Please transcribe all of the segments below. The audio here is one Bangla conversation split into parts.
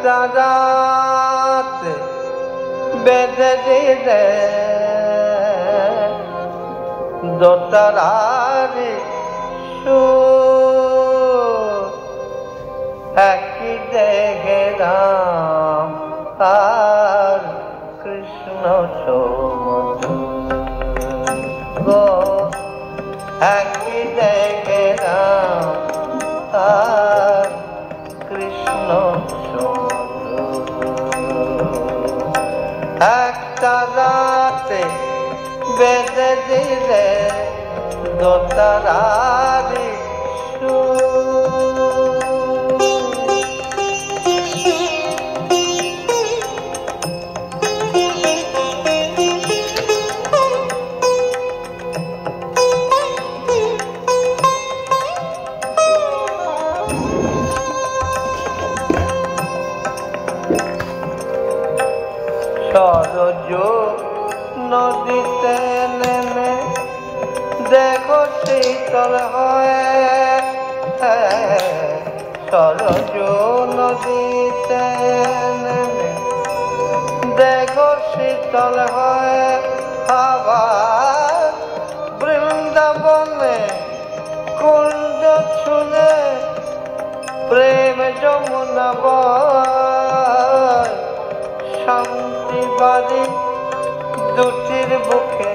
একটা রাত বেঁধে দিলে দোতারারে সুর একই দেখে রাম আর কৃষ্ণ সমুদ্র একই দেখে রাম আর কৃষ্ণ একটা রাতে বেঁধে দিলে দোতারারি সরজ নদীতে নেমে দেখো শীতল হয় সরজ নদীতে নেমে দেখো শীতল হয় আবার বৃন্দাবনে কুঞ্জ ছুঁয়ে প্রেম যমুনা বয় শান্তি বাড়ি দুটির বুকে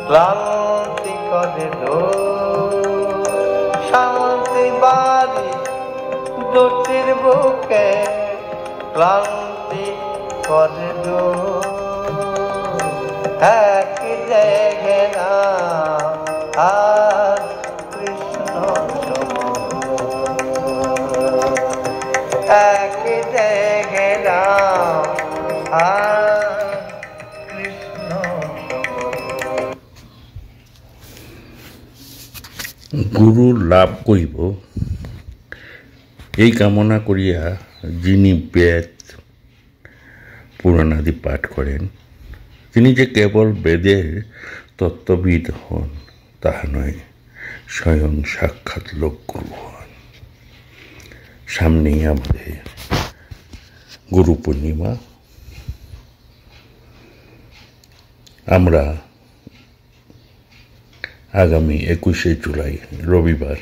ক্লান্তি করে শান্তি বাড়ি দুটির বুকে ক্লান্তি করে এক দেখে না আর কৃষ্ণ এক দেখে না কৃষ্ণ। গুরু লাভ করিব এই কামনা করিয়া যিনি বেদ পুরাণাদি পাঠ করেন তিনি যে কেবল বেদের তত্ত্ববিদ হন তাহা নয়, স্বয়ং সাক্ষাৎ লোকগুরু হন। সামনেই আমাদের গুরু পূর্ণিমা। আমরা আগামী 21শে জুলাই রবিবার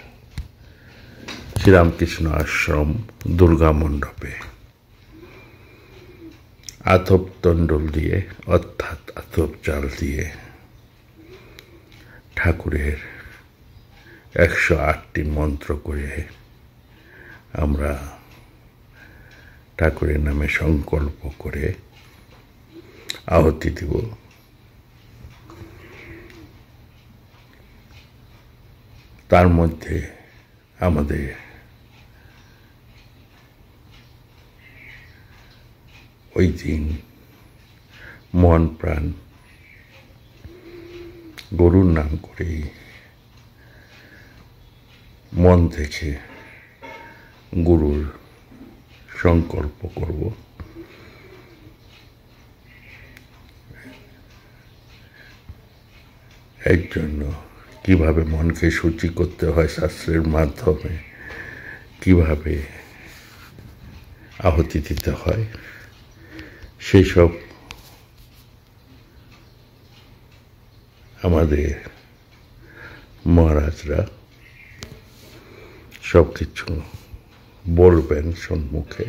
শ্রীরামকৃষ্ণ আশ্রম দুর্গা মণ্ডপে আতপ তণ্ডল দিয়ে অর্থাৎ আতপ চাল দিয়ে ঠাকুরের 108টি মন্ত্র করে আমরা ঠাকুরের নামে সংকল্প করে আহুতি দিব। তার মধ্যে আমাদের ওই দিন মন প্রাণ গরুর নাম করেই মন থেকে গুরুর সংকল্প করব। এর জন্য কিভাবে মনকে শুচি করতে হয় শাস্ত্রের মাধ্যমে, কিভাবে আহুতি দিতে হয়, সেই সব আমাদের মহারাজরা সব কিছু বলবেন সম্মুখে।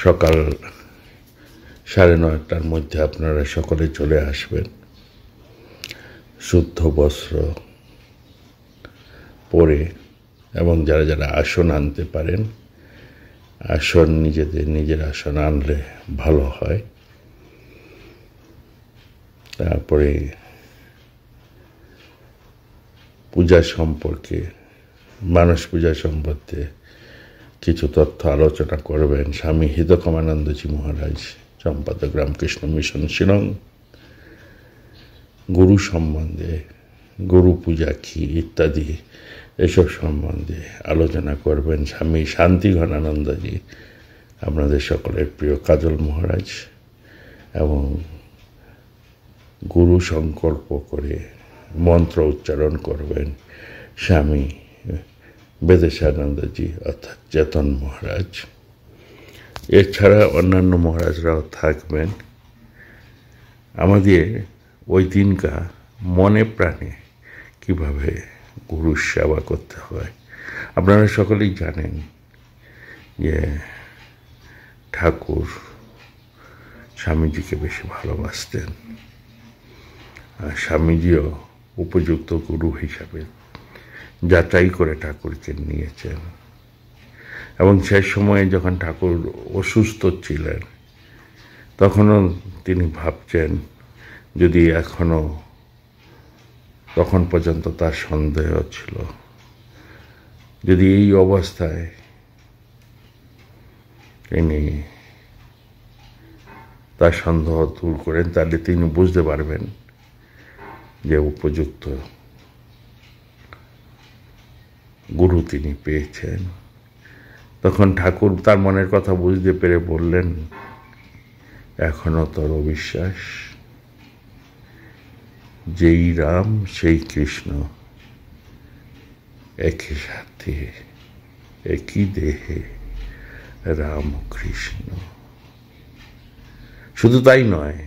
সকাল 9:30টার মধ্যে আপনারা সকলে চলে আসবেন। শুদ্ধ বস্ত্র পরে এবং যারা যারা আসন আনতে পারেন আসন নিজের আসন আনলে ভালো হয়। তারপরে পূজা সম্পর্কে, মানস পূজা সম্বন্ধে কিছু তথ্য আলোচনা করবেন স্বামী হৃদকমানন্দজি মহারাজ, সম্পাদক রামকৃষ্ণ মিশন শিলং। গুরু সম্বন্ধে, গুরু পূজা কি ইত্যাদি এসব সম্বন্ধে আলোচনা করবেন স্বামী শান্তি ঘনানন্দজি, আপনাদের সকলের প্রিয় কাজল মহারাজ। এবং গুরু সংকল্প করে মন্ত্র উচ্চারণ করবেন স্বামী বেদেশানন্দজি অর্থাৎ চেতন মহারাজ। এছাড়া অন্যান্য মহারাজরাও থাকবেন। আমাদের ওই দিনকার মনে প্রাণে কিভাবে গুরুর সেবা করতে হয় আপনারা সকলেই জানেন যে ঠাকুর স্বামীজিকে বেশি ভালোবাসতেন, আর স্বামীজিও উপযুক্ত গুরু হিসাবে যাচাই করে ঠাকুরকে নিয়েছেন। এবং সেই সময়ে যখন ঠাকুর অসুস্থ ছিলেন তখনও তিনি ভাবছেন, যদি এখনো তখন পর্যন্ত তার সন্দেহ ছিল, যদি এই অবস্থায় তিনি তার সন্দেহ দূর করেন তাহলে তিনি বুঝতে পারবেন যে উপযুক্ত গুরু তিনি পেয়েছেন। তখন ঠাকুর তার মনের কথা বুঝতে পেরে বললেন, এখনো তোর অবিশ্বাস? যেই রাম সেই কৃষ্ণ, একই সাথে একই দেহে রাম কৃষ্ণ। শুধু তাই নয়,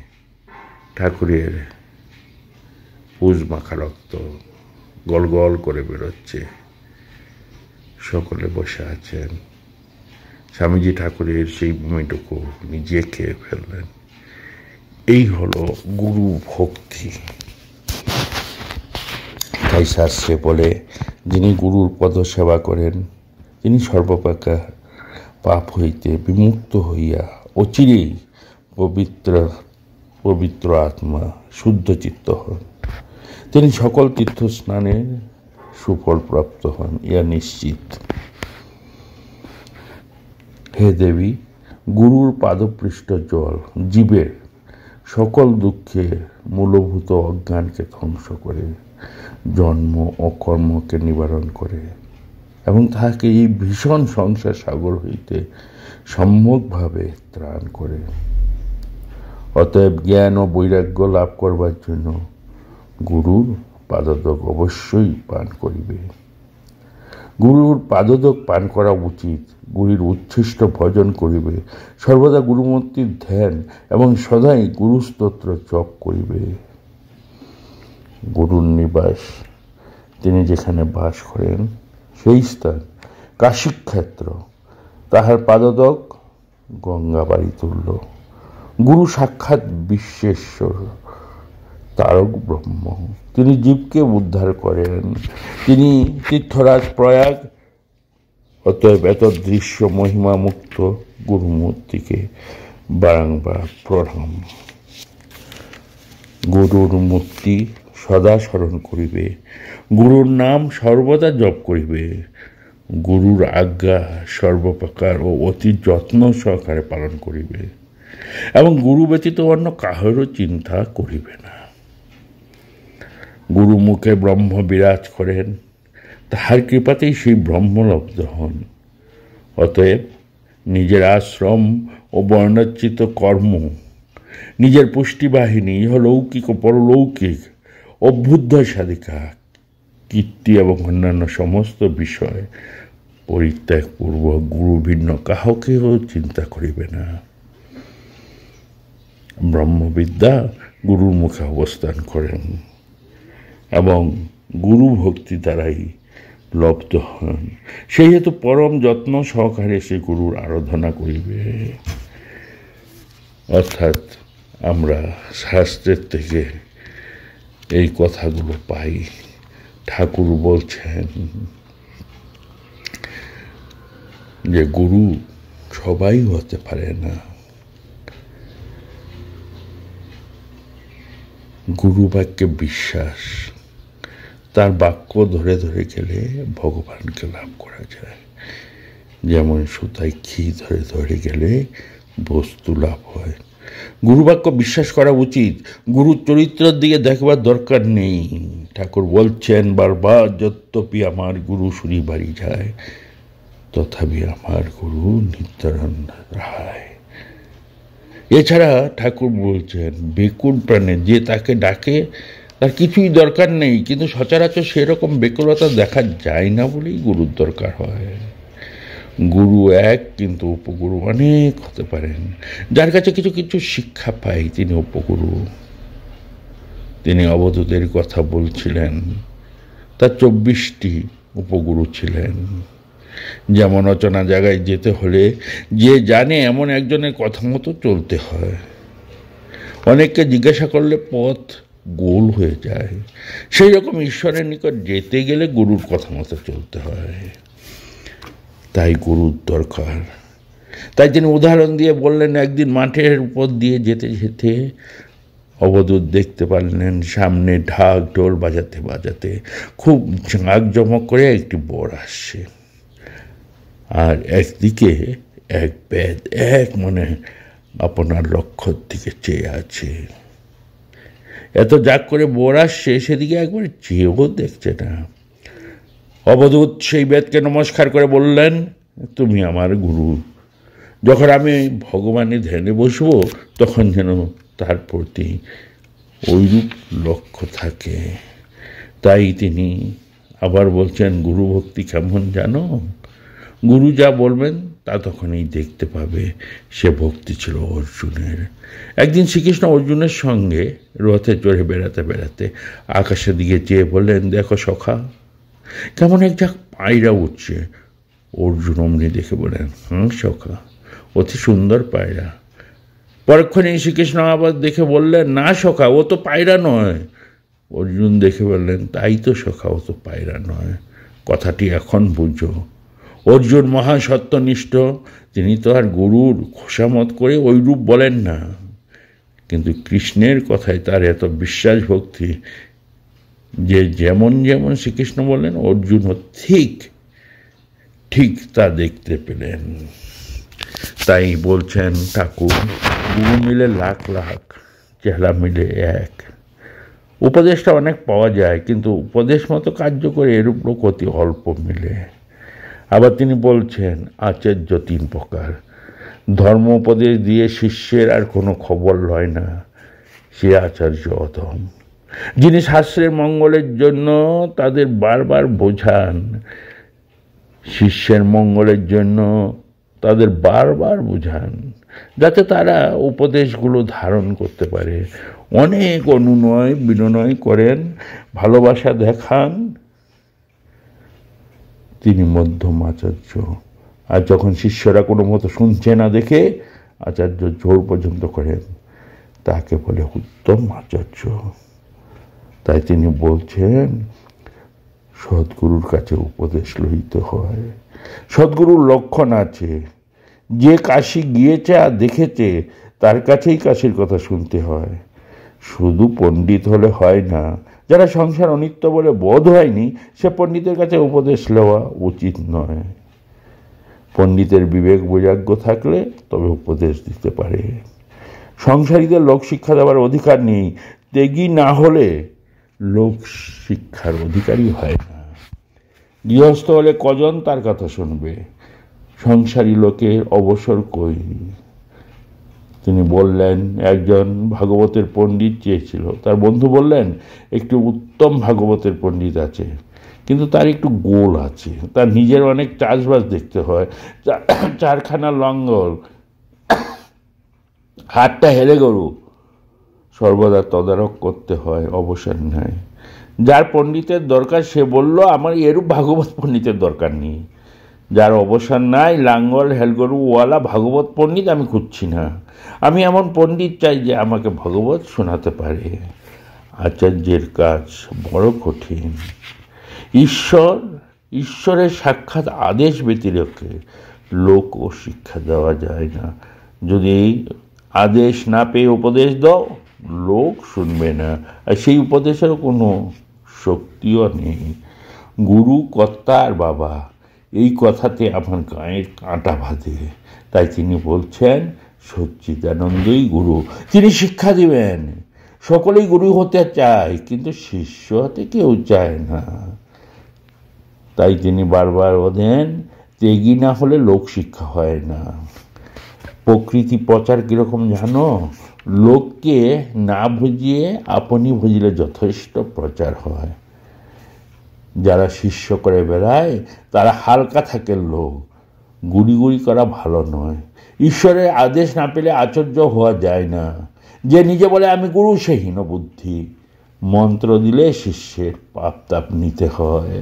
ঠাকুরের পুজ মাখা রক্ত গল গল করে বেরোচ্ছে, সকলে বসে আছেন। স্বামীজি ঠাকুরের সেই ভূমিটুকু নিজে খেয়ে ফেললেন। এই হলো গুরু ভক্তি। তাই শাস্ত্রে বলে, যিনি গুরুর পদ সেবা করেন তিনি সর্বপ্রকার পাপ হইতে বিমুক্ত হইয়া অচিরেই পবিত্র আত্মা শুদ্ধ চিত্ত হন। তিনি সকল তীর্থ স্নানের সুফল প্রাপ্ত হন, ইয়া নিশ্চিত। হে দেবী, গুরুর পাদপৃষ্ঠ জল জীবের সকল দুঃখের মূলভূত অজ্ঞানকে ধ্বংস করে, জন্ম ও কর্মকে নিবারণ করে এবং তাহাকে এই ভীষণ সংসার সাগর হইতে সম্যকভাবে ত্রাণ করে। অতএব জ্ঞান ও বৈরাগ্য লাভ করবার জন্য গুরুর পাদোদক অবশ্যই পান করিবে। গুরুর পাদোদক পান করা উচিত। গুরুর উচ্ছিষ্ট ভজন করিবে, সর্বদা গুরুমূর্তির ধ্যান এবং সদাই গুরুস্তোত্র জপ করিবে। গুরুর নিবাস, তিনি যেখানে বাস করেন সেই স্থান কাশীক্ষেত্র, তাহার পাদোদক গঙ্গাবাড়ি তুল্য। গুরু সাক্ষাৎ বিশ্বেশ্বর, তারক ব্রহ্ম। তিনি জীবকে উদ্ধার করেন, তিনি তীর্থরাজ প্রয়াগ। অতএব এত দৃশ্য মহিমা মুক্ত গুরুমূর্তিকে বারংবার প্রণাম। গুরুর মূর্তি সদা স্মরণ করিবে, গুরুর নাম সর্বদা জপ করিবে, গুরুর আজ্ঞা সর্বপ্রকার ও অতি যত্ন সহকারে পালন করিবে এবং গুরু ব্যতীত অন্য কাহারও চিন্তা করিবে না। গুরু মুখে ব্রহ্ম বিরাজ করেন, তাহার কৃপাতেই সেই ব্রহ্মলব্ধ হন। অতএব নিজের আশ্রম ও বর্ণাচিত কর্ম, নিজের পুষ্টিবাহিনী, ইহলৌকিক ও পরলৌকিক অভ্যুদয় সাধিকা, কীর্তি এবং অন্যান্য সমস্ত বিষয় পরিত্যাগপূর্বক গুরু ভিন্ন কাহকেও চিন্তা করিবে না। ব্রহ্মবিদ্যা গুরুর মুখে অবস্থান করেন এবং গুরু ভক্তি দ্বারাই লব্ধ হন। সেই হেতু পরম যত্ন সহকারে সে গুরুর আরাধনা করিবে। অর্থাৎ আমরা শাস্ত্রের থেকে এই কথাগুলো পাই। ঠাকুর বলছেন যে গুরু সবাই হতে পারে না। গুরু বাক্যে বিশ্বাস, তার বাক্য ধরে ধরে গেলে ভগবানকে লাভ করা যায়। যেমন সুতায় ঘি ধরে ধরে গেলে বস্তু লাভ হয়। গুরু বাক্য বিশ্বাস করা উচিত। গুরুর চরিত্রের দিকে দেখবার দরকার নেই। ঠাকুর বলছেন বারবার, যদ্যপি আমার গুরু সুরি বাড়ি যায়, তথাপি আমার গুরু নিত্যানন্দ রায়। এছাড়া ঠাকুর বলছেন, বেকুল প্রাণে যে তাকে ডাকে তার কিছুই দরকার নেই, কিন্তু সচরাচর সেরকম বেকুলতা দেখা যায় না বলেই গুরুর দরকার হয়। গুরু এক, কিন্তু উপগুরু অনেক হতে পারেন। যার কাছে কিছু কিছু শিক্ষা পাই তিনি উপগুরু। তিনি অবধূতের কথা বলছিলেন, তার 24টি উপগুরু ছিলেন। যেমন অচেনা জায়গায় যেতে হলে যে জানে এমন একজনের কথা মতো চলতে হয়। অনেককে জিজ্ঞাসা করলে পথ গোল হয়ে যায়। সেই রকম ঈশ্বরের নিকট যেতে গেলে গুরুর কথা মতো চলতে হয়। তাই গুরুর দরকার। তাই তিনি উদাহরণ দিয়ে বললেন, একদিন মাঠের উপর দিয়ে যেতে যেতে অবধূত দেখতে পারলেন সামনে ঢাক ঢোল বাজাতে বাজাতে খুব জাঁকজমক করে একটি বর আসছে, আর একদিকে এক বেদ এক মনে আপনার লক্ষ্যর দিকে চেয়ে আছে। এত জাগ করে বর আসছে, সেদিকে একবার চেয়েও দেখছে না। অবধূত সেই বেদকে নমস্কার করে বললেন, তুমি আমার গুরু। যখন আমি ভগবানের ধ্যানে বসবো তখন যেন তার প্রতি ওইরূপ লক্ষ্য থাকে। তাই তিনি আবার বলছেন, গুরু ভক্তি কেমন জানো? গুরু যা বলবেন তা তখনই দেখতে পাবে। সে ভক্তি ছিল অর্জুনের। একদিন শ্রীকৃষ্ণ অর্জুনের সঙ্গে রথে চড়ে বেড়াতে বেড়াতে আকাশের দিকে চেয়ে বললেন, দেখো সখা, কেমন এক ঝাঁক পায়রা উঠছে। অর্জুন অমনি দেখে বললেন, সখা, অতি সুন্দর পায়রা। পরক্ষণে শ্রীকৃষ্ণ আবার দেখে বললেন, না সখা, ও তো পায়রা নয়। অর্জুন দেখে বললেন, তাই তো সখা, ও তো পায়রা নয়। কথাটি এখন বুঝো। অর্জুন মহা সত্যনিষ্ঠ, তিনি তো আর গুরুর খোসামত করে ওই রূপ বলেন না, কিন্তু কৃষ্ণের কথায় তার এত বিশ্বাস ভক্তি যে যেমন যেমন শ্রীকৃষ্ণ বললেন অর্জুনও ঠিক ঠিক তা দেখতে পেলেন। তাই বলছেন ঠাকুর, গুরু মিলে লাখ লাখ, চেহারা মিলে এক। উপদেশটা অনেক পাওয়া যায়, কিন্তু উপদেশ মতো কার্যকরী এরূপ লোক অতি অল্প মিলে। আবার তিনি বলছেন, আচার্য 3 প্রকার। ধর্ম উপদেশ দিয়ে শিষ্যের আর কোনো খবর লয় না, সে আচার্য অধম। যিনি শাস্ত্রের মঙ্গলের জন্য তাদের বারবার বোঝান, শিষ্যের মঙ্গলের জন্য তাদের বারবার বোঝান, যাতে তারা উপদেশগুলো ধারণ করতে পারে। অনেক অনুনয় বিনয় করেন, ভালোবাসা দেখান। তিনি মধ্যম আচার্য। আর যখন শিষ্যরা কোনো মতো শুনছে না দেখে আচার্য জোর পর্যন্ত করেন, তাকে বলে উত্তম আচার্য। তাই তিনি বলছেন, সদ্গুরুর কাছে উপদেশ লইতে হয়। সদ্গুরুর লক্ষণ আছে। যে কাশী গিয়েছে আর দেখেছে তার কাছেই কাশীর কথা শুনতে হয়। শুধু পণ্ডিত হলে হয় না। যারা সংসার অনিত্য বলে বোধ হয়নি, সে পণ্ডিতের কাছে উপদেশ নেওয়া উচিত নয়। পণ্ডিতের বিবেক বৈরাগ্য থাকলে তবে উপদেশ দিতে পারে। সংসারীদের লোক শিক্ষা দেওয়ার অধিকার নেই। ত্যাগী না হলে লোক শিক্ষার অধিকারী হয় না। গৃহস্থ হলে কজন তার কথা শুনবে? সংসারী লোকের অবসর কই? তিনি বললেন, একজন ভাগবতের পণ্ডিত চেয়েছিল। তার বন্ধু বললেন, একটি উত্তম ভাগবতের পণ্ডিত আছে, কিন্তু তার একটু গোল আছে। তার নিজের অনেক চাষবাস দেখতে হয়, 4খানা লঙ্গল, হাতটা হেলে গরু, সর্বদা তদারক করতে হয়, অবসর নেয়। যার পণ্ডিতের দরকার সে বলল, আমার এরূপ ভাগবত পণ্ডিতের দরকার নেই। যার অবসর নাই, লাঙ্গল হেলগরুওয়ালা ভাগবত পণ্ডিত আমি খুঁজছি না। আমি এমন পণ্ডিত চাই যে আমাকে ভাগবত শোনাতে পারে। আচার্যের কাজ বড় কঠিন। ঈশ্বরের সাক্ষাৎ আদেশ ব্যতিরেকে লোক ও শিক্ষা দেওয়া যায় না। যদি আদেশ না পেয়ে উপদেশ দাও, লোক শুনবে না, আর সেই উপদেশেরও কোনো শক্তিও নেই। গুরু কর্তা আর বাবা, এই কথাতে আমার গায়ের কাঁটা বাঁধে। তাই তিনি বলছেন, সচ্চিদানন্দই গুরু। তিনি শিক্ষা দিবেন। সকলেই গুরু হতে চায়, কিন্তু শিষ্য হতে কেউ চায় না। তাই তিনি বারবার বলেন, ত্যাগী না হলে লোক শিক্ষা হয় না। প্রকৃতি প্রচার কীরকম জানো? লোককে না বুঝিয়ে আপনি বুঝলে যথেষ্ট প্রচার হয়। যারা শিষ্য করে বেড়ায় তারা হালকা থাকে লোক, গুড়ি গুড়ি করা ভালো নয়। ঈশ্বরের আদেশ না পেলে আচার্য হওয়া যায় না। যে নিজে বলে আমি গুরু, সে হীনবুদ্ধি। মন্ত্র দিলে শিষ্যের পাপ তাপ নিতে হয়,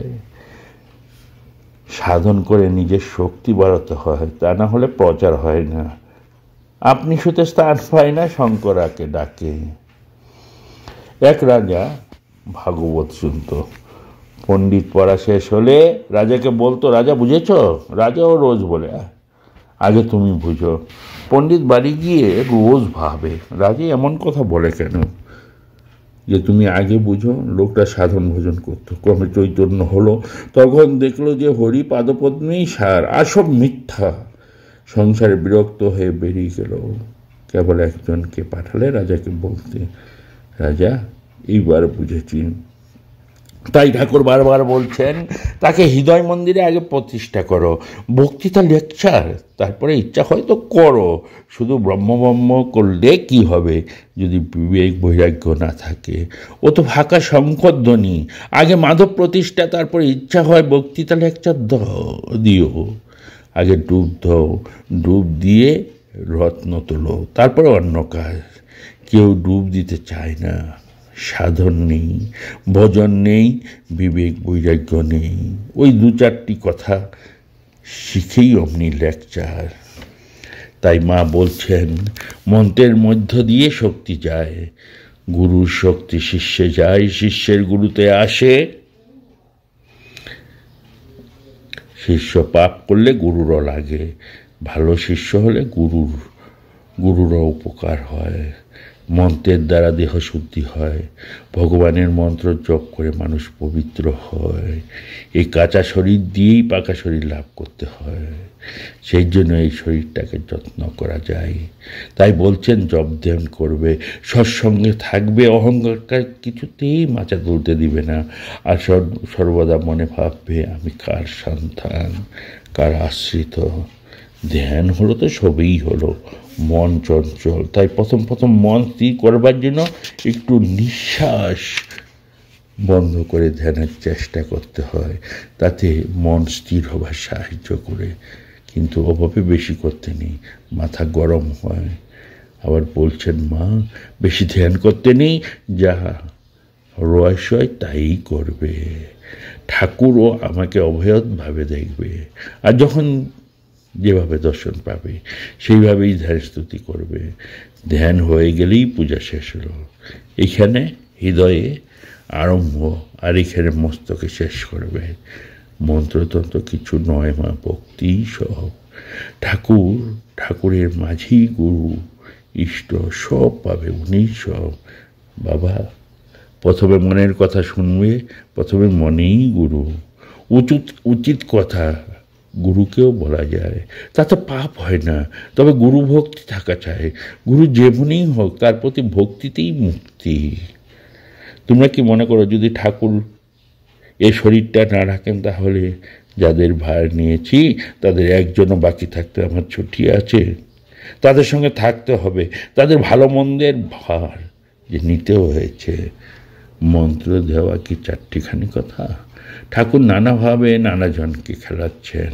সাধন করে নিজের শক্তি বাড়াতে হয়, তা না হলে প্রচার হয় না। আপনি শুতে স্থান পায় না, শঙ্করাকে ডাকে। এক রাজা ভাগবত শুনত। পণ্ডিত পড়া শেষ হলে রাজাকে বলতো, রাজা বুঝেছ? রাজাও রোজ বলে, আগে তুমি বুঝো। পণ্ডিত বাড়ি গিয়ে রোজ ভাবে, রাজা এমন কথা বলে কেন যে তুমি আগে বুঝো। লোকটা সাধন ভোজন করতো, ক্রমে চৈতন্য হলো। তখন দেখলো যে হরি পাদপদ্মেই সার, আর সব মিথ্যা। সংসারে বিরক্ত হয়ে বেরিয়ে গেল। কেবল একজনকে পাঠালে রাজাকে বলতে, রাজা এইবার বুঝেছি। তাই ঠাকুর বারবার বলছেন তাকে হৃদয় মন্দিরে আগে প্রতিষ্ঠা করো। বক্তৃতা লেকচার, তারপরে ইচ্ছা হয়তো করো। শুধু ব্রহ্ম করলে কি হবে যদি বিবেক বৈরাগ্য না থাকে? ও তো ফাঁকা শঙ্খধ্বনি। আগে মাধব প্রতিষ্ঠা, তারপরে ইচ্ছা হয় বক্তৃতা লেকচার দিও। আগে ডুব দাও, ডুব দিয়ে রত্ন তোলো, তারপরে অন্য কাজ। কেউ ডুব দিতে চায় না। সাধন নেই, ভজন নেই, বিবেক বৈরাগ্য নেই। ওই দু চারটি কথা শিখেই অমনি লেকচার। তাই মা বলছেন মন্ত্রের মধ্য দিয়ে শক্তি যায়। গুরুর শক্তি শিষ্যে যায়, শিষ্যের গুরুতে আসে। শিষ্য পাপ করলে গুরুরও লাগে। ভালো শিষ্য হলে গুরুরও উপকার হয়। মন্ত্রের দ্বারা দেহ শুদ্ধি হয়। ভগবানের মন্ত্র জপ করে মানুষ পবিত্র হয়। এই কাঁচা শরীর দিয়েই পাকা শরীর লাভ করতে হয়। সেই জন্য এই শরীরটাকে যত্ন করা যায়। তাই বলছেন জপ ধ্যান করবে, সৎসঙ্গে থাকবে, অহংকার কিছুতেই মাচা তুলতে দিবে না। আর সর্বদা মনে ভাববে আমি কার সন্তান, কার আশ্রিত। ধ্যান হলো তো সবই হলো। মন চঞ্চল, তাই প্রথম মন স্থির করবার জন্য একটু নিঃশ্বাস বন্ধ করে ধ্যানের চেষ্টা করতে হয়। তাতে মন স্থির হবার সাহায্য করে। কিন্তু অভাবে বেশি করতে নেই, মাথা গরম হয়। আবার বলছেন মা বেশি ধ্যান করতে নেই, যা রহস্য তাই করবে। ঠাকুরও আমাকে অভয়ভাবে দেখবে। আর যখন যেভাবে দর্শন পাবে সেইভাবেই ধ্যান স্তুতি করবে। ধ্যান হয়ে গেলেই পূজা শেষ হলো। এখানে হৃদয়ে আরম্ভ, আর এখানে মস্তকে শেষ করবে। মন্ত্রতন্ত্র কিছু নয় মা, ভক্তি সব। ঠাকুরের মাঝি গুরু, ইষ্ট সব পাবে উনি সব। বাবা প্রথমে মনের কথা শুনবে, প্রথমে মনেই গুরু। উচিত কথা গুরুকেও বলা যায়, তাতে পাপ হয় না। তবে গুরু ভক্তি থাকা চাই। গুরু যেমনই হোক তার প্রতি ভক্তিতেই মুক্তি। তোমরা কি মনে করো যদি ঠাকুর এই শরীরটা না রাখেন তাহলে যাদের ভার নিয়েছি তাদের একজনও বাকি থাকতে আমার ছুটি আছে? তাদের সঙ্গে থাকতে হবে, তাদের ভালো মন্দের ভার যে নিতে হয়েছে। মন্ত্র দেওয়া কি চারটিখানি কথা? ঠাকুর নানাভাবে নানাজনকে খেলাচ্ছেন,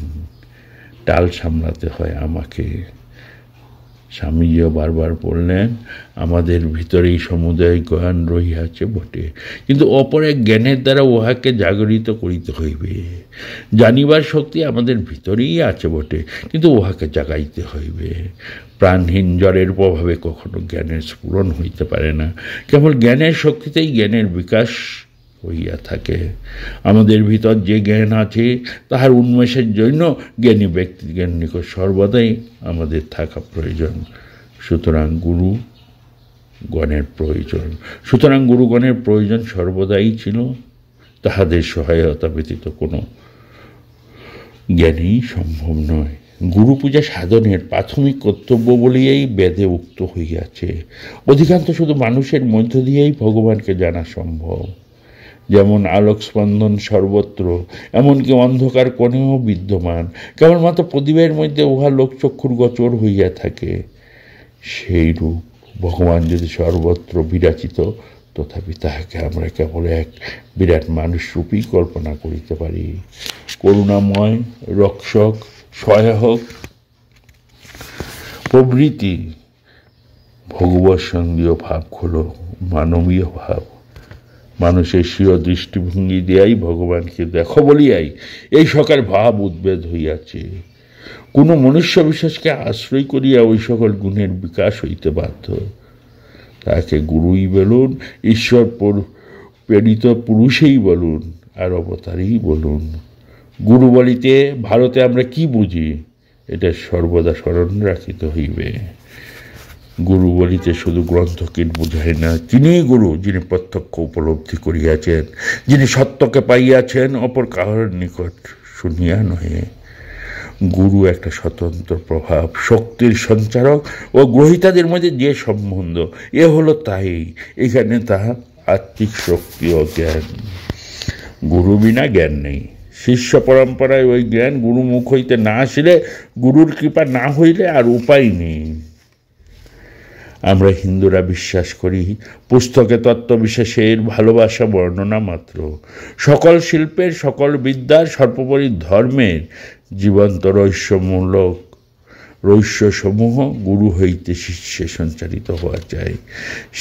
টাল সামলাতে হয় আমাকে। স্বামীজিও বারবার বললেন আমাদের ভিতরেই সমুদয় জ্ঞান রহিয়াছে বটে, কিন্তু অপর এক জ্ঞানের দ্বারা উহাকে জাগরিত করিতে হইবে। জানিবার শক্তি আমাদের ভিতরেই আছে বটে, কিন্তু উহাকে জাগাইতে হইবে। প্রাণহীন জড়ের প্রভাবে কখনো জ্ঞানের স্ফুরণ হইতে পারে না। কেবল জ্ঞানের শক্তিতেই জ্ঞানের বিকাশ হইয়া থাকে। আমাদের ভিতর যে জ্ঞান আছে তাহার উন্মেষের জন্য জ্ঞানী ব্যক্তির নিকট সর্বদাই আমাদের থাকা প্রয়োজন। সুতরাং গুরুগণের প্রয়োজন সর্বদাই ছিল। তাহাদের সহায়তা ব্যতীত কোনো জ্ঞানই সম্ভব নয়। গুরু পূজা সাধনের প্রাথমিক কর্তব্য বলিয়াই বেদে উক্ত হইয়াছে। অধিকাংশ শুধু মানুষের মধ্য দিয়েই ভগবানকে জানা সম্ভব। যেমন আলোক স্পন্দন সর্বত্র, এমনকি অন্ধকার কোণেও বিদ্যমান, কেবলমাত্র প্রদীপের মধ্যে উহা লোকচক্ষুর গোচর হইয়া থাকে। সেই রূপ ভগবান যদি সর্বত্র বিরাচিত, তথাপি তাহাকে আমরা কেবল এক বিরাট মানুষ রূপেই কল্পনা করিতে পারি। করুণাময়, রক্ষক, সহায়ক প্রভৃতি ভগবৎ সঙ্গীয় ভাব হল মানবীয় ভাব। মানুষের স্বীয় দৃষ্টিভঙ্গি দিয়াই ভগবানকে দেখো বলিয়াই এই সকল ভাব উদ্ভেদ হইয়াছে। কোনো মনুষ্য বিশেষকে আশ্রয় করিয়া ওই সকল গুণের বিকাশ হইতে বাধ্য। তাকে গুরুই বলুন, ঈশ্বর প্রেরিত পুরুষেই বলুন, আর অবতারেই বলুন। গুরু বলিতে ভারতে আমরা কি বুঝি, এটা সর্বদা স্মরণ রাখিতে হইবে। গুরু বলিতে শুধু গ্রন্থকে বুঝায় না, তিনিই গুরু, যিনি প্রত্যক্ষ উপলব্ধি করিয়াছেন, যিনি সত্যকে পাইয়াছেন, অপর কাহার নিকট শুনিয়া নহে। গুরু একটা স্বতন্ত্র প্রভাব, শক্তির সঞ্চারক ও গ্রহিতাদের মধ্যে যে সম্বন্ধ, এ হলো তাই। এখানে তাহা আত্মিক শক্তি ও জ্ঞান। গুরু বিনা জ্ঞান নেই। শিষ্য পরম্পরায় ওই জ্ঞান গুরুমুখ হইতে না আসিলে, গুরুর কৃপা না হইলে আর উপায় নেই। আমরা হিন্দুরা বিশ্বাস করি পুস্তকে তত্ত্ববিশেষের ভালোবাসা বর্ণনা মাত্র। সকল শিল্পের, সকল বিদ্যার, সর্বোপরি ধর্মের জীবন্ত রহস্যসমূহ গুরু হইতে শিষ্যে সঞ্চারিত হওয়া চাই।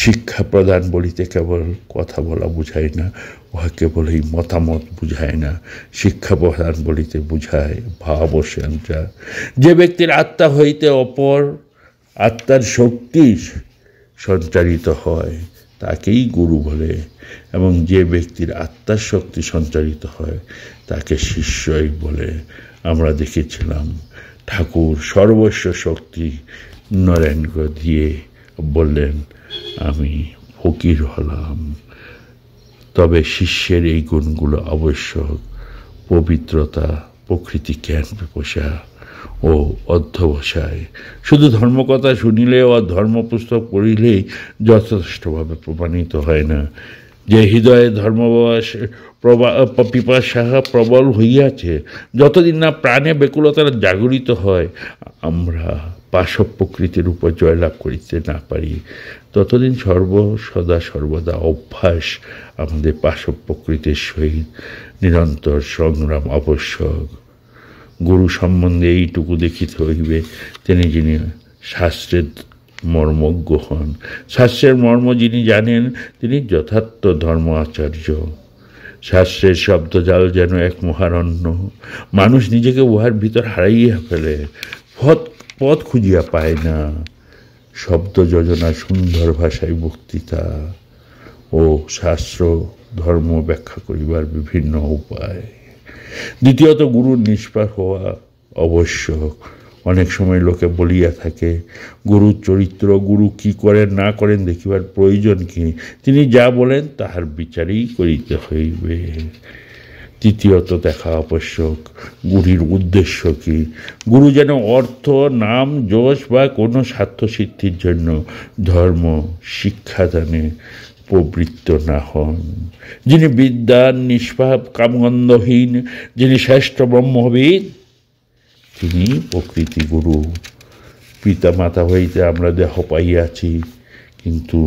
শিক্ষা প্রদান বলিতে কেবল কথা বলা বুঝায় না, উহা কেবল এই মতামত বুঝায় না। শিক্ষা প্রদান বলিতে বুঝায় ভাব ও সঞ্চার। যে ব্যক্তির আত্মা হইতে অপর আত্মার শক্তি সঞ্চারিত হয় তাকেই গুরু বলে, এবং যে ব্যক্তির আত্মার শক্তি সঞ্চারিত হয় তাকে শিষ্যই বলে। আমরা দেখেছিলাম ঠাকুর সর্বস্ব শক্তি নারায়ণকে দিয়ে বললেন, আমি ফকির হলাম। তবে শিষ্যের এই গুণগুলো আবশ্যক: পবিত্রতা, প্রকৃতি জ্ঞান পিপাসা ও অধ্যবসায়। শুধু ধর্মকথা শুনিলে ও ধর্মপুস্তক পড়িলেই যথেষ্টভাবে প্রমাণিত হয় না যে হৃদয়ে পিপাসা প্রবল হইয়াছে। যতদিন না প্রাণে ব্যাকুলতা জাগরিত হয়, আমরা পাশব প্রকৃতির উপর জয়লাভ করিতে না পারি, ততদিন সর্বদা অভ্যাস আমাদের পাশব প্রকৃতির সহিত নিরন্তর সংগ্রাম আবশ্যক। গুরু সম্বন্ধে এইটুকু দেখিতে হইবে, তিনি যিনি শাস্ত্রের মর্মজ্ঞ হন। শাস্ত্রের মর্ম যিনি জানেন, তিনি যথার্থ ধর্ম আচার্য। শাস্ত্রের শব্দজাল যেন এক মহারণ্য, মানুষ নিজেকে উহার ভিতর হারাইয়া ফেলে, পথ খুঁজিয়া পায় না। শব্দ যোজনা, সুন্দর ভাষায় বক্তৃতা ও শাস্ত্র ধর্ম ব্যাখ্যা করিবার বিভিন্ন উপায়। দ্বিতীয়ত, গুরুর নিষ্পাপ হওয়া আবশ্যক। অনেক সময় লোকে বলিয়া থাকে, গুরুর চরিত্র, গুরু কি করেন না করেন দেখিবার প্রয়োজন কি, তিনি যা বলেন তাহার বিচারই করিতে হইবে। তৃতীয়ত, দেখা আবশ্যক গুরুর উদ্দেশ্য কি। গুরু যেন অর্থ, নাম, যশ বা কোনো স্বার্থসিদ্ধির জন্য ধর্ম শিক্ষাদানে প্রবৃত্ত না হন। যিনি বিদ্যান, নিষ্পাপ, কামগন্ধহীন, যিনি শ্রেষ্ঠ ব্রহ্মবিদ, তিনি প্রকৃতি গুরু। পিতা মাতা হইতে আমরা দেহ পাইয়াছি, কিন্তু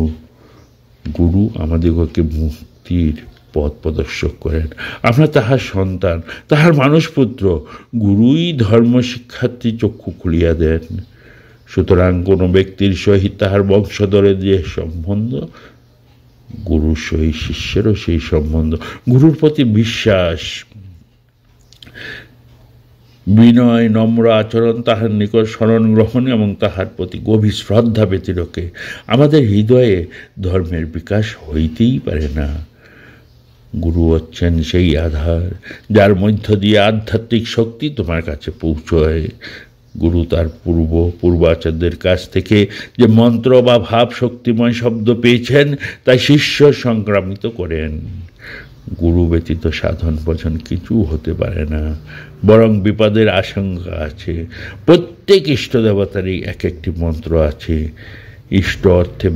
গুরু আমাদিগকে মুক্তির পথ প্রদর্শক করেন। আমরা তাহার সন্তান, তাহার মানুষপুত্র। গুরুই ধর্ম শিক্ষার্থী চক্ষু খুলিয়া দেন। সুতরাং কোনো ব্যক্তির সহিত তাহার বংশধরের যে সম্বন্ধ, গুরুর সহিত শিষ্যেরও সেই সম্বন্ধ। গুরুর প্রতি বিশ্বাস, বিনয়, নম্র আচরণ, তাহার নিকট শরণ গ্রহণ এবং তাহার প্রতি গভীর শ্রদ্ধা ব্যতিরেকে আমাদের হৃদয়ে ধর্মের বিকাশ হইতেই পারে না। গুরু হচ্ছেন সেই আধার, যার মধ্য দিয়ে আধ্যাত্মিক শক্তি তোমার কাছে পৌঁছয়। গুরু তার পূর্বাচার্যদের কাছ থেকে যে মন্ত্র বা ভাব শক্তিময় শব্দ পেয়েছেন, তাই শিষ্য সংক্রামিত করেন। গুরু ব্যতীত সাধন ভজন কিছু হতে পারে না, বরং বিপদের আশঙ্কা আছে। প্রত্যেক ইষ্ট দেবতারই এক একটি মন্ত্র আছে। ইষ্ট অর্থে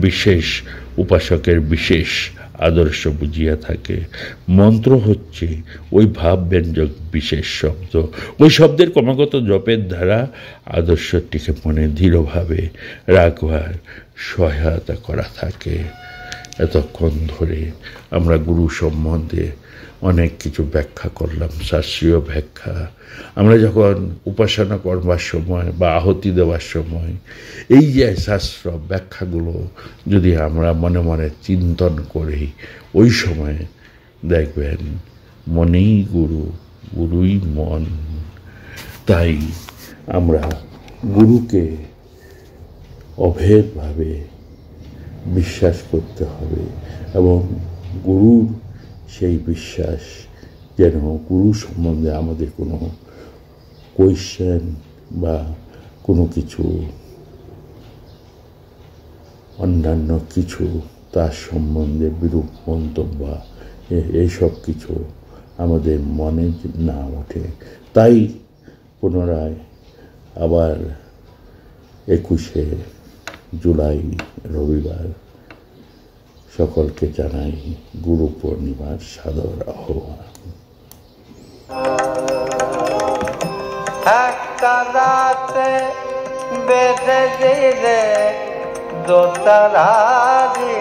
বিশেষ, উপাসকের বিশেষ আদর্শ বুঝিয়া থাকে। মন্ত্র হচ্ছে ওই ভাবব্যঞ্জক বিশেষ শব্দ, ওই শব্দের ক্রমাগত জপের দ্বারা আদর্শটিকে মনে দৃঢ়ভাবে রাখবার সহায়তা করা থাকে। এতক্ষণ ধরে আমরা গুরু সম্বন্ধে অনেক কিছু ব্যাখ্যা করলাম, শাস্ত্রীয় ব্যাখ্যা। আমরা যখন উপাসনা করবার সময় বা আহুতি দেওয়ার সময় এই যে শাস্ত্র ব্যাখ্যাগুলো যদি আমরা মনে মনে চিন্তন করি, ওই সময় দেখবেন মনেই গুরু, গুরুই মন। তাই আমরা গুরুকে অভেদভাবে বিশ্বাস করতে হবে এবং গুরুর সেই বিশ্বাস যেন গুরু সম্বন্ধে আমাদের কোনো কোয়েশ্চেন বা কোনো কিছু অন্যান্য কিছু তার সম্বন্ধে বিরূপ মন্তব্য এইসব কিছু আমাদের মনে না ওঠে। তাই পুনরায় আবার 21শে জুলাই রবিবার সকলকে জানাই গুরু পূর্ণিমার সাদর আহ্বান। একটা রাতে বেঁধে দিলে দোতারারি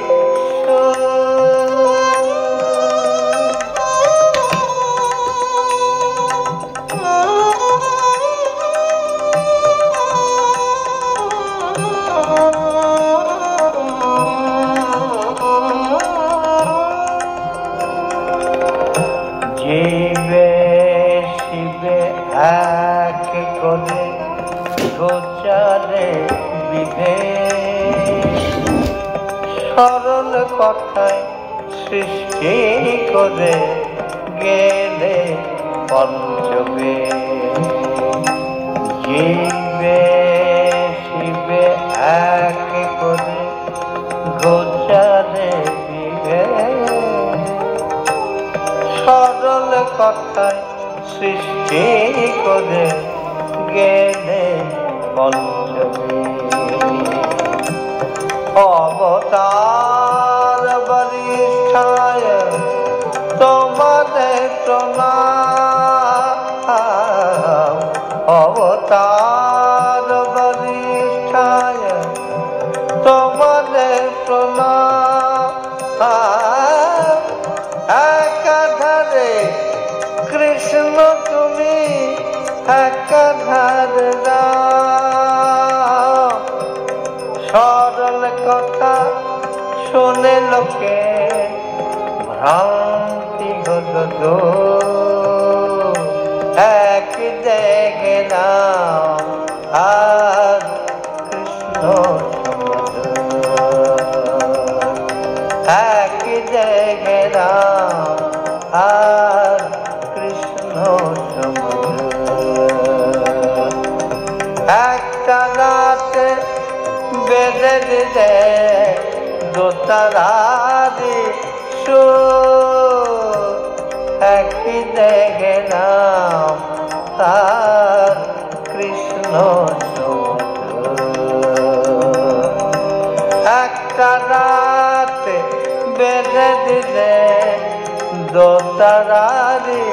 জীবে শিবে এক করে গোচারে বিধে সরল কথায় সৃষ্টি করে গেলে পঞ্চবে। জীবে শিবে এক করে গোচারে বিধে সরল কথায় সৃষ্টি করে গেলে পঞ্চমী। অবতার বরিষ্ঠায় তোমাদের প্রণাম, অবতার বরিষ্ঠায় তোমাদের প্রণাম। একাধারে কৃষ্ণ তুমি, একাধারে রাম। সরল কথা শুনে লোকে ভ্রান্তি হলো, এক দেখে নাম আর কৃষ্ণ এক দেখে নাম আর কৃষ্ণ একটা রাতে বেঁধে দিলে দোতারারি সুর, একই দেখে নাম তার কৃষ্ণ একটা রাতে বেঁধে দিলে দোতারারি